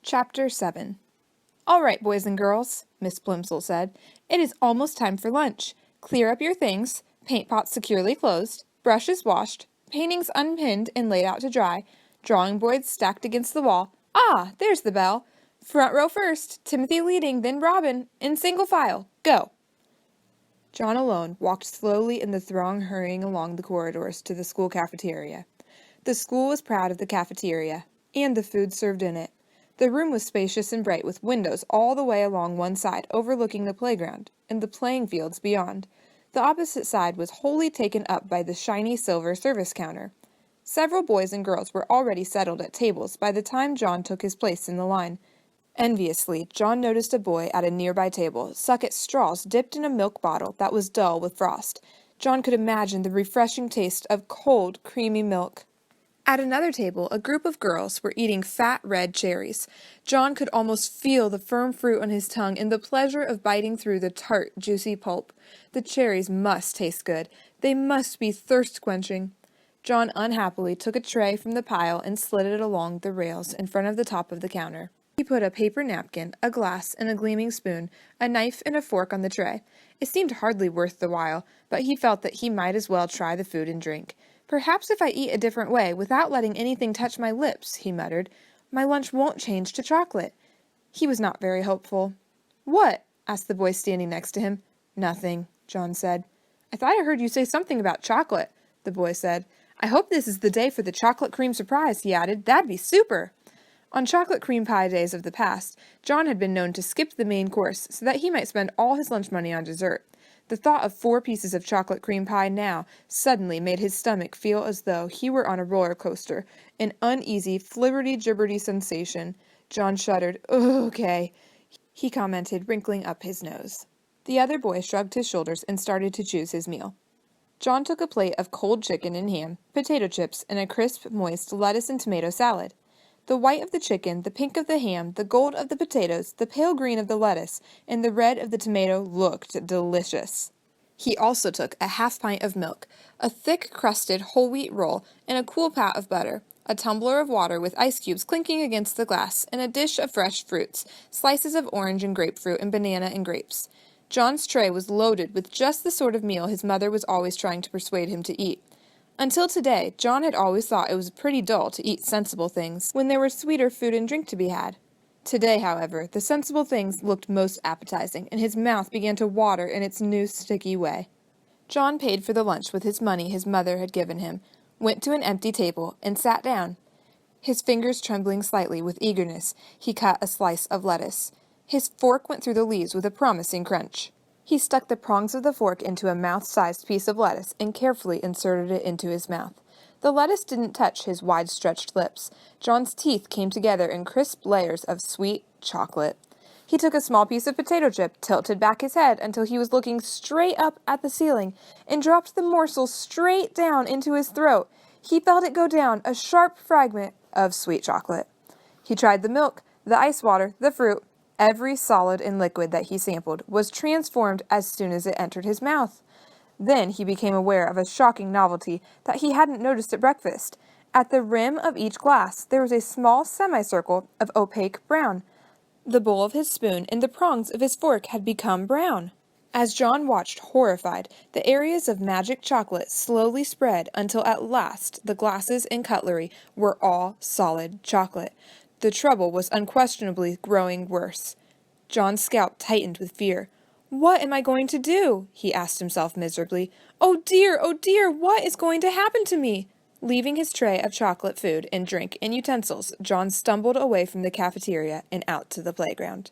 Chapter 7. "All right, boys and girls," Miss Plimsoll said. "It is almost time for lunch. Clear up your things, paint pots securely closed, brushes washed, paintings unpinned and laid out to dry, drawing boards stacked against the wall. Ah, there's the bell. Front row first, Timothy leading, then Robin, in single file. Go." John alone walked slowly in the throng hurrying along the corridors to the school cafeteria. The school was proud of the cafeteria, and the food served in it. The room was spacious and bright, with windows all the way along one side overlooking the playground and the playing fields beyond. The opposite side was wholly taken up by the shiny silver service counter. Several boys and girls were already settled at tables by the time John took his place in the line. Enviously, John noticed a boy at a nearby table suck at straws dipped in a milk bottle that was dull with frost. John could imagine the refreshing taste of cold, creamy milk. At another table, a group of girls were eating fat red cherries. John could almost feel the firm fruit on his tongue and the pleasure of biting through the tart, juicy pulp. The cherries must taste good. They must be thirst-quenching. John unhappily took a tray from the pile and slid it along the rails in front of the top of the counter. He put a paper napkin, a glass, and a gleaming spoon, a knife and a fork on the tray. It seemed hardly worth the while, but he felt that he might as well try the food and drink. "Perhaps if I eat a different way, without letting anything touch my lips," he muttered, "my lunch won't change to chocolate." He was not very hopeful. "What?" asked the boy standing next to him. "Nothing," John said. "I thought I heard you say something about chocolate," the boy said. "I hope this is the day for the chocolate cream surprise," he added. "That'd be super." On chocolate cream pie days of the past, John had been known to skip the main course so that he might spend all his lunch money on dessert. The thought of 4 pieces of chocolate cream pie now suddenly made his stomach feel as though he were on a roller coaster, an uneasy, flibberty-gibberty sensation. John shuddered. "Okay," he commented, wrinkling up his nose. The other boy shrugged his shoulders and started to choose his meal. John took a plate of cold chicken and ham, potato chips, and a crisp, moist lettuce and tomato salad. The white of the chicken, the pink of the ham, the gold of the potatoes, the pale green of the lettuce, and the red of the tomato looked delicious. He also took a half pint of milk, a thick-crusted whole wheat roll, and a cool pat of butter, a tumbler of water with ice cubes clinking against the glass, and a dish of fresh fruits, slices of orange and grapefruit and banana and grapes. John's tray was loaded with just the sort of meal his mother was always trying to persuade him to eat. Until today, John had always thought it was pretty dull to eat sensible things when there were sweeter food and drink to be had. Today, however, the sensible things looked most appetizing, and his mouth began to water in its new sticky way. John paid for the lunch with his money his mother had given him, went to an empty table, and sat down. His fingers trembling slightly with eagerness, he cut a slice of lettuce. His fork went through the leaves with a promising crunch. He stuck the prongs of the fork into a mouth-sized piece of lettuce and carefully inserted it into his mouth. The lettuce didn't touch his wide-stretched lips. John's teeth came together in crisp layers of sweet chocolate. He took a small piece of potato chip, tilted back his head until he was looking straight up at the ceiling, and dropped the morsel straight down into his throat. He felt it go down, a sharp fragment of sweet chocolate. He tried the milk, the ice water, the fruit. Every solid and liquid that he sampled was transformed as soon as it entered his mouth. Then he became aware of a shocking novelty that he hadn't noticed at breakfast. At the rim of each glass there was a small semicircle of opaque brown. The bowl of his spoon and the prongs of his fork had become brown. As John watched horrified, the areas of magic chocolate slowly spread until at last the glasses and cutlery were all solid chocolate. The trouble was unquestionably growing worse. John's scalp tightened with fear. "What am I going to do?" he asked himself miserably. Oh dear, what is going to happen to me?" Leaving his tray of chocolate food and drink and utensils, John stumbled away from the cafeteria and out to the playground.